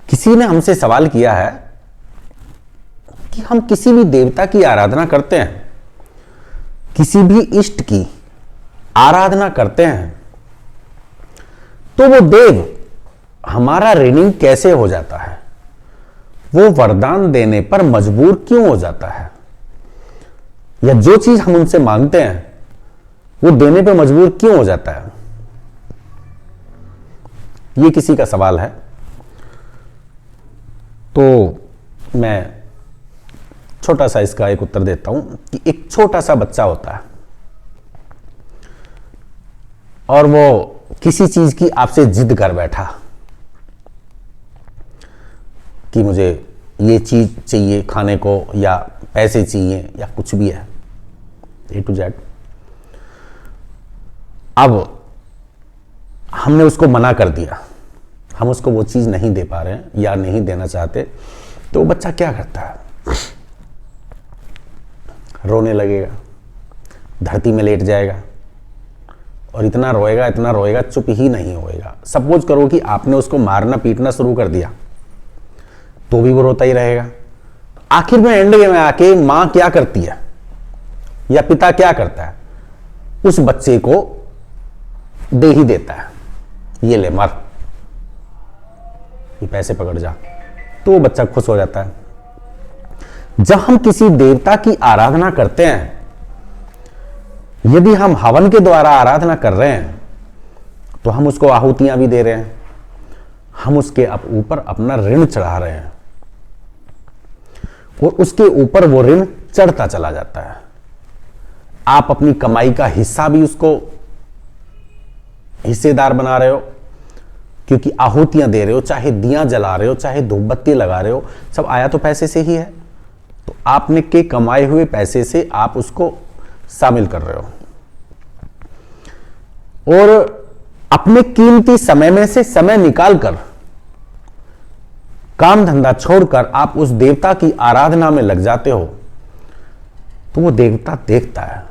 किसी ने हमसे सवाल किया है कि हम किसी भी देवता की आराधना करते हैं, किसी भी इष्ट की आराधना करते हैं, तो वो देव हमारा ऋणी कैसे हो जाता है? वो वरदान देने पर मजबूर क्यों हो जाता है? या जो चीज हम उनसे मांगते हैं वो देने पर मजबूर क्यों हो जाता है? ये किसी का सवाल है। तो मैं छोटा सा इसका एक उत्तर देता हूं कि एक छोटा सा बच्चा होता है और वो किसी चीज की आपसे जिद कर बैठा कि मुझे ये चीज चाहिए खाने को, या पैसे चाहिए, या कुछ भी है, A to Z। अब हमने उसको मना कर दिया, हम उसको वो चीज नहीं दे पा रहे हैं या नहीं देना चाहते, तो बच्चा क्या करता है? रोने लगेगा, धरती में लेट जाएगा और इतना रोएगा, चुप ही नहीं होएगा। सपोज करो कि आपने उसको मारना पीटना शुरू कर दिया तो भी वो रोता ही रहेगा। आखिर में एंड में आके मां क्या करती है या पिता क्या करता है? उस बच्चे को दे ही देता है, ये ले मर, ये पैसे पकड़ जा, तो वो बच्चा खुश हो जाता है। जब हम किसी देवता की आराधना करते हैं, यदि हम हवन के द्वारा आराधना कर रहे हैं तो हम उसको आहुतियां भी दे रहे हैं, हम उसके ऊपर अपना ऋण चढ़ा रहे हैं और उसके ऊपर वो ऋण चढ़ता चला जाता है। आप अपनी कमाई का हिस्सा भी उसको हिस्सेदार बना रहे हो, क्योंकि आहुतियां दे रहे हो, चाहे दिया जला रहे हो, चाहे धूपबत्ती लगा रहे हो, सब आया तो पैसे से ही है। तो आपने के कमाए हुए पैसे से आप उसको शामिल कर रहे हो और अपने कीमती समय में से समय निकालकर, काम धंधा छोड़कर आप उस देवता की आराधना में लग जाते हो, तो वो देवता देखता है,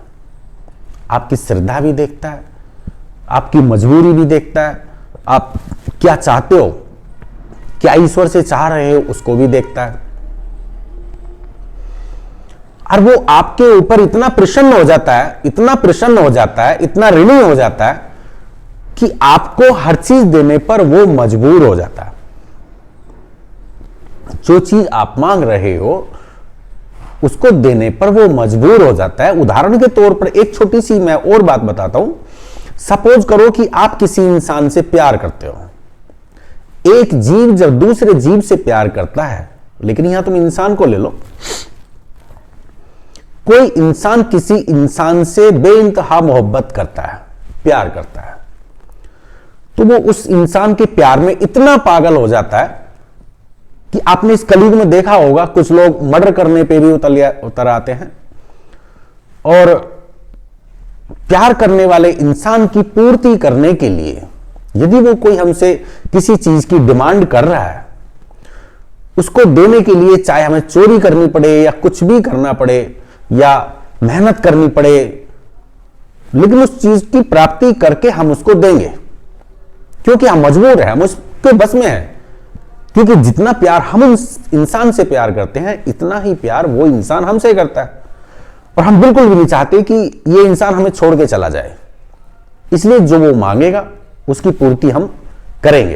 आपकी श्रद्धा भी देखता है, आपकी मजबूरी भी देखता है, आप क्या चाहते हो, क्या ईश्वर से चाह रहे हो, उसको भी देखता है। और वो आपके ऊपर इतना प्रसन्न हो जाता है, इतना प्रसन्न हो जाता है, इतना ऋणी हो जाता है कि आपको हर चीज देने पर वो मजबूर हो जाता है। जो चीज आप मांग रहे हो उसको देने पर वो मजबूर हो जाता है। उदाहरण के तौर पर एक छोटी सी मैं और बात बताता हूं। सपोज करो कि आप किसी इंसान से प्यार करते हो। एक जीव जब दूसरे जीव से प्यार करता है, लेकिन यहां तुम इंसान को ले लो, कोई इंसान किसी इंसान से बेइंतहा मोहब्बत करता है, प्यार करता है, तो वो उस इंसान के प्यार में इतना पागल हो जाता है कि आपने इस कलयुग में देखा होगा, कुछ लोग मर्डर करने पे भी उतर आते हैं। और प्यार करने वाले इंसान की पूर्ति करने के लिए यदि वो कोई हमसे किसी चीज की डिमांड कर रहा है, उसको देने के लिए चाहे हमें चोरी करनी पड़े या कुछ भी करना पड़े या मेहनत करनी पड़े, लेकिन उस चीज की प्राप्ति करके हम उसको देंगे, क्योंकि हम मजबूर हैं, हम उसके बस में हैं। क्योंकि जितना प्यार हम उस इंसान से प्यार करते हैं, इतना ही प्यार वो इंसान हमसे करता है। और हम बिल्कुल भी नहीं चाहते कि ये इंसान हमें छोड़ के चला जाए, इसलिए जो वो मांगेगा उसकी पूर्ति हम करेंगे।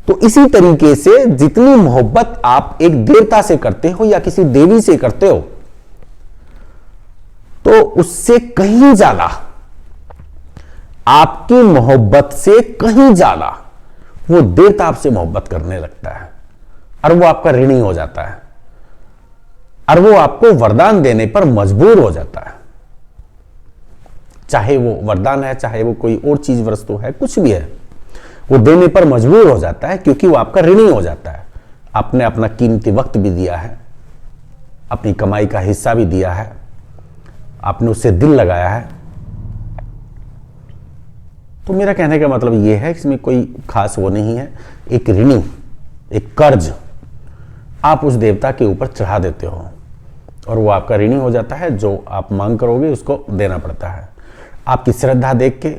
तो इसी तरीके से जितनी मोहब्बत आप एक देवता से करते हो या किसी देवी से करते हो, तो उससे कहीं ज्यादा, आपकी मोहब्बत से कहीं ज्यादा वो देवता आपसे मोहब्बत करने लगता है और वो आपका ऋणी हो जाता है और वो आपको वरदान देने पर मजबूर हो जाता है। चाहे वो वरदान है, चाहे वो कोई और चीज वस्तु है, कुछ भी है, वो देने पर मजबूर हो जाता है, क्योंकि वो आपका ऋणी हो जाता है। आपने अपना कीमती वक्त भी दिया है, अपनी कमाई का हिस्सा भी दिया है, आपने उससे दिल लगाया है। तो मेरा कहने का मतलब यह है, इसमें कोई खास वो नहीं है। एक ऋणी, एक कर्ज आप उस देवता के ऊपर चढ़ा देते हो और वो आपका ऋणी हो जाता है। जो आप मांग करोगे उसको देना पड़ता है। आपकी श्रद्धा देख के,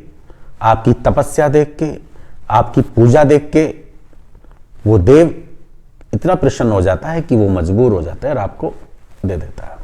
आपकी तपस्या देख के, आपकी पूजा देख के वो देव इतना प्रसन्न हो जाता है कि वो मजबूर हो जाता है और आपको दे देता है।